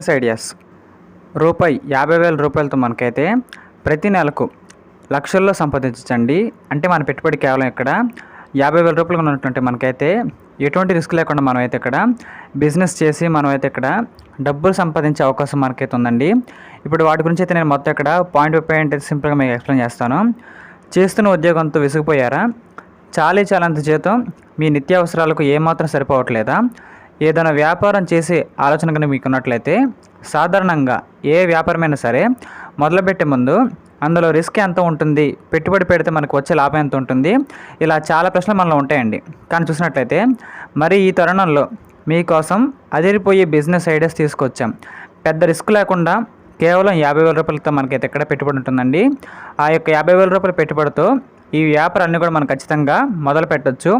Ideas రూపాయి 50,000 రూపాయలతో మనకైతే ప్రతి నెలకు లక్షల్లో సంపాదించండి. అంటే మన పెట్టుబడి కేవలం ఇక్కడ 50,000 రూపాయలు ఉన్నటువంటి మనకైతే ఎటువంటి రిస్క్ లేకుండా మనమైతే ఇక్కడ బిజినెస్ చేసి మనమైతే ఇక్కడ డబ్బులు సంపాదించే అవకాశం మనకైతే ఉందండి. ఇప్పుడు వాటి గురించి అయితే నేను మొత్తం ఇక్కడ పాయింట్ బై పాయింట్ అయితే సింపుల్గా మీకు ఎక్స్ప్లెయిన్ చేస్తాను. చేస్తున్న ఉద్యోగంతో విసిగిపోయారా? చాలంత జీతం మీ నిత్యావసరాలకు ఏమాత్రం సరిపోవట్లేదా? ఏదైనా వ్యాపారం చేసే ఆలోచన కనుక మీకు ఉన్నట్లయితే సాధారణంగా ఏ వ్యాపారమైనా సరే మొదలుపెట్టే ముందు అందులో రిస్క్ ఎంత ఉంటుంది, పెట్టుబడి పెడితే మనకు వచ్చే లాభం ఎంత ఉంటుంది, ఇలా చాలా ప్రశ్నలు మనలో ఉంటాయండి. కానీ చూసినట్లయితే మరి ఈ తరుణంలో మీకోసం అదిరిపోయే బిజినెస్ ఐడియాస్ తీసుకొచ్చాం. పెద్ద రిస్క్ లేకుండా కేవలం 50,000 రూపాయలతో మనకైతే ఇక్కడ పెట్టుబడి ఉంటుందండి. ఆ యొక్క 50,000 రూపాయల పెట్టుబడితో ఈ వ్యాపారాన్ని కూడా మనం ఖచ్చితంగా మొదలు పెట్టవచ్చు.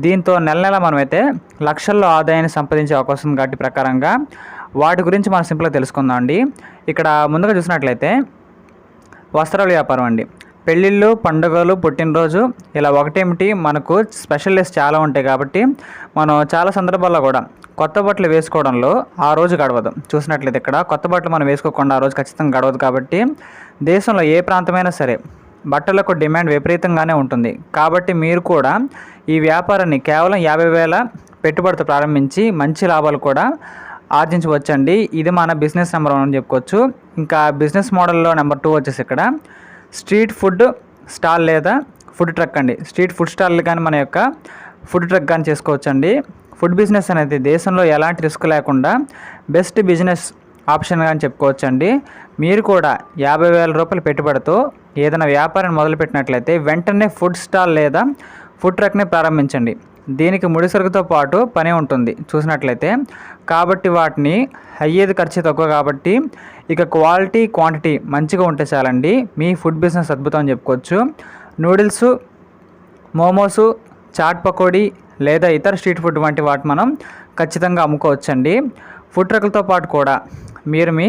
దీంతో నెల మనమైతే లక్షల్లో ఆదాయాన్ని సంపాదించే అవకాశం కాబట్టి ప్రకారంగా వాటి గురించి మనం సింపుల్గా తెలుసుకుందాం అండి. ఇక్కడ ముందుగా చూసినట్లయితే వస్త్రాల వ్యాపారం అండి. పెళ్ళిళ్ళు, పండుగలు, పుట్టినరోజు ఇలా ఒకటేమిటి మనకు స్పెషల్ డేస్ చాలా ఉంటాయి కాబట్టి మనం చాలా సందర్భాల్లో కూడా కొత్త బట్టలు వేసుకోవడంలో ఆ రోజు గడవదు. చూసినట్లయితే ఇక్కడ కొత్త బట్టలు మనం వేసుకోకుండా ఆ రోజు ఖచ్చితంగా గడవదు. కాబట్టి దేశంలో ఏ ప్రాంతమైనా సరే బట్టలకు డిమాండ్ విపరీతంగానే ఉంటుంది. కాబట్టి మీరు కూడా ఈ వ్యాపారాన్ని కేవలం 50,000 పెట్టుబడితో ప్రారంభించి మంచి లాభాలు కూడా ఆర్జించవచ్చండి. ఇది మన బిజినెస్ నెంబర్ 1 అని చెప్పుకోవచ్చు. ఇంకా బిజినెస్ మోడల్లో నెంబర్ 2 వచ్చేసి ఇక్కడ స్ట్రీట్ ఫుడ్ స్టాల్ లేదా ఫుడ్ ట్రక్ అండి. స్ట్రీట్ ఫుడ్ స్టాల్ కానీ మన యొక్క ఫుడ్ ట్రక్ కానీ చేసుకోవచ్చండి. ఫుడ్ బిజినెస్ అనేది దేశంలో ఎలాంటి రిస్క్ లేకుండా బెస్ట్ బిజినెస్ ఆప్షన్గా అని చెప్పుకోవచ్చండి. మీరు కూడా 50,000 రూపాయల పెట్టుబడితో ఏదైనా వ్యాపారాన్ని మొదలుపెట్టినట్లయితే వెంటనే ఫుడ్ స్టాల్ లేదా ఫుడ్ ట్రక్ని ప్రారంభించండి. దీనికి ముడిసరుకుతో పాటు పని ఉంటుంది చూసినట్లయితే. కాబట్టి వాటిని అయ్యేది ఖర్చు తక్కువ కాబట్టి ఇక క్వాలిటీ క్వాంటిటీ మంచిగా ఉంటే చాలండి మీ ఫుడ్ బిజినెస్ అద్భుతం అని చెప్పుకోవచ్చు. నూడిల్స్, మోమోసు, చాట్ పకోడీ లేదా ఇతర స్ట్రీట్ ఫుడ్ వంటి వాటి మనం ఖచ్చితంగా అమ్ముకోవచ్చండి. ఫుడ్ ట్రక్లతో పాటు కూడా మీరు మీ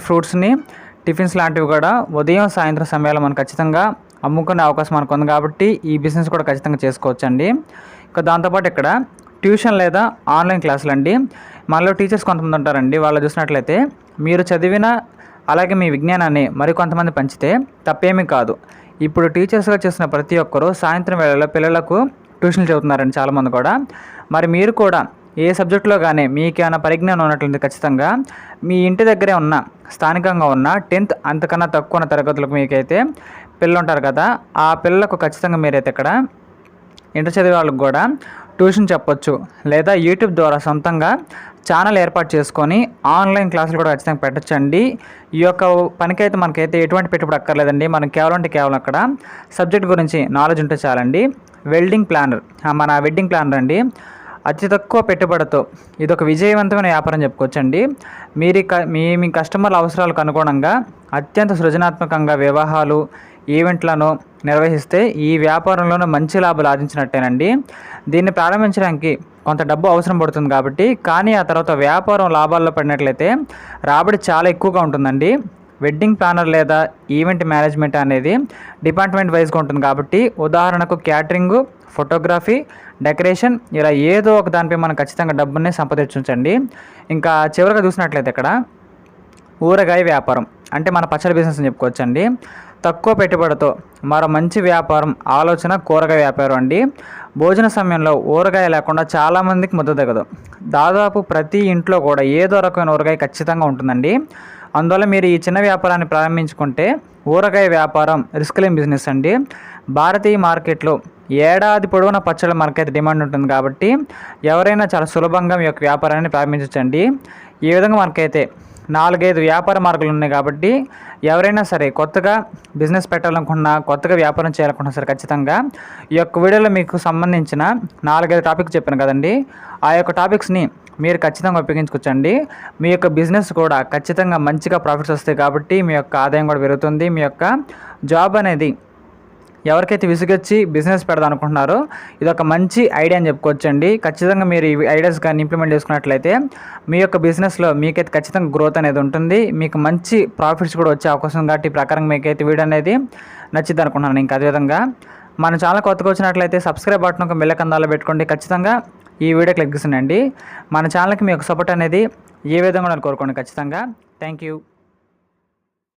ఫ్రూట్స్ని, టిఫిన్స్ లాంటివి కూడా ఉదయం సాయంత్రం సమయాల్లో మనం ఖచ్చితంగా అమ్ముకునే అవకాశం మనకు ఉంది. కాబట్టి ఈ బిజినెస్ కూడా ఖచ్చితంగా చేసుకోవచ్చండి. ఇంకా దాంతోపాటు ఇక్కడ ట్యూషన్ లేదా ఆన్లైన్ క్లాసులు అండి. మనలో టీచర్స్ కొంతమంది ఉంటారండి. వాళ్ళు చూసినట్లయితే మీరు చదివిన అలాగే మీ విజ్ఞానాన్ని మరికొంతమంది పంచితే తప్పేమీ కాదు. ఇప్పుడు టీచర్స్గా చేస్తున్న ప్రతి ఒక్కరూ సాయంత్రం వేళలో పిల్లలకు ట్యూషన్లు చదువుతున్నారండి చాలామంది కూడా. మరి మీరు కూడా ఏ సబ్జెక్టులో కానీ మీకేమైనా పరిజ్ఞానం ఉన్నట్లయితే ఖచ్చితంగా మీ ఇంటి దగ్గరే ఉన్న స్థానికంగా ఉన్న 10th అంతకన్నా తక్కువ ఉన్న తరగతులకు మీకైతే పిల్లలు ఉంటారు కదా, ఆ పిల్లలకు ఖచ్చితంగా మీరైతే ఇక్కడ ఇంటర్ చదివే వాళ్ళకి కూడా ట్యూషన్ చెప్పొచ్చు. లేదా యూట్యూబ్ ద్వారా సొంతంగా ఛానల్ ఏర్పాటు చేసుకొని ఆన్లైన్ క్లాసులు కూడా ఖచ్చితంగా పెట్టచ్చండి. ఈ యొక్క పనికైతే మనకైతే ఎటువంటి పెట్టుబడి అక్కర్లేదండి. మనం కేవలం అక్కడ సబ్జెక్ట్ గురించి నాలెడ్జ్ ఉంటే చాలండి. వెల్డింగ్ ప్లానర్, మన వెడ్డింగ్ ప్లానర్ అండి. అతి తక్కువ పెట్టుబడితో ఇదొక విజయవంతమైన వ్యాపారం చెప్పుకోవచ్చండి. మీ కస్టమర్ల అవసరాలకు అనుగుణంగా అత్యంత సృజనాత్మకంగా వివాహాలు, ఈవెంట్లను నిర్వహిస్తే ఈ వ్యాపారంలోనూ మంచి లాభాలు ఆర్జించినట్టేనండి. దీన్ని ప్రారంభించడానికి కొంత డబ్బు అవసరం పడుతుంది కాబట్టి, కానీ ఆ తర్వాత వ్యాపారం లాభాల్లో పడినట్లయితే రాబడి చాలా ఎక్కువగా ఉంటుందండి. వెడ్డింగ్ ప్లానర్ లేదా ఈవెంట్ మేనేజ్మెంట్ అనేది డిపార్ట్మెంట్ వైజ్గా ఉంటుంది కాబట్టి ఉదాహరణకు క్యాటరింగ్, ఫోటోగ్రఫీ, డెకరేషన్ ఇలా ఏదో ఒక దానిపై మనం ఖచ్చితంగా డబ్బుని సంపాదించండి. ఇంకా చివరిగా చూసినట్లయితే ఇక్కడ ఊరగాయ వ్యాపారం అంటే మన పచ్చడి బిజినెస్ అని చెప్పుకోవచ్చండి. తక్కువ పెట్టుబడితో మరో మంచి వ్యాపారం ఆలోచన కూరగాయ వ్యాపారం అండి. భోజన సమయంలో ఊరగాయ లేకుండా చాలామందికి ముద్ద దిగదు. దాదాపు ప్రతి ఇంట్లో కూడా ఏదో రకమైన ఊరగాయ ఖచ్చితంగా ఉంటుందండి. అందువల్ల మీరు ఈ చిన్న వ్యాపారాన్ని ప్రారంభించుకుంటే ఊరగాయ వ్యాపారం రిస్క్ లేని బిజినెస్ అండి. భారతీయ మార్కెట్లో ఏడాది పొడవునా పచ్చళ్ళ మనకైతే డిమాండ్ ఉంటుంది కాబట్టి ఎవరైనా చాలా సులభంగా మీ యొక్క వ్యాపారాన్ని ప్రారంభించండి. ఈ విధంగా మనకైతే 4-5 వ్యాపార మార్గాలు ఉన్నాయి కాబట్టి ఎవరైనా సరే కొత్తగా బిజినెస్ పెట్టాలనుకున్నా, కొత్తగా వ్యాపారం చేయాలనుకున్నా సరే ఖచ్చితంగా ఈ యొక్క వీడియోలో మీకు సంబంధించిన 4-5 టాపిక్స్ చెప్పాను కదండి, ఆ యొక్క టాపిక్స్ని మీరు ఖచ్చితంగా ఉపయోగించుకోవచ్చండి. మీ యొక్క బిజినెస్ కూడా ఖచ్చితంగా మంచిగా ప్రాఫిట్స్ వస్తాయి కాబట్టి మీ యొక్క ఆదాయం కూడా పెరుగుతుంది. మీ యొక్క జాబ్ అనేది ఎవరికైతే విసుగొచ్చి బిజినెస్ పెడదాం అనుకుంటున్నారో ఇది ఒక మంచి ఐడియా అని చెప్పుకోవచ్చండి. ఖచ్చితంగా మీరు ఈ ఐడియాస్ కానీ ఇంప్లిమెంట్ చేసుకున్నట్లయితే మీ యొక్క బిజినెస్లో మీకైతే ఖచ్చితంగా గ్రోత్ అనేది ఉంటుంది. మీకు మంచి ప్రాఫిట్స్ కూడా వచ్చే అవకాశం కాబట్టి ఈ ప్రకారం మీకైతే వీడియో అనేది నచ్చిద్ది అనుకుంటున్నాను. ఇంకా అదేవిధంగా మన ఛానల్ కొత్తగా వచ్చినట్లయితే సబ్స్క్రైబ్ బటన్ ఒక బెల్ ఐకాన్ పెట్టుకోండి. ఖచ్చితంగా ఈ వీడియో క్లిక్ చేయండి. మన ఛానల్కి మీ యొక్క సపోర్ట్ అనేది ఏ విధంగా ఉండాలని కోరుకోండి ఖచ్చితంగా. Thank you.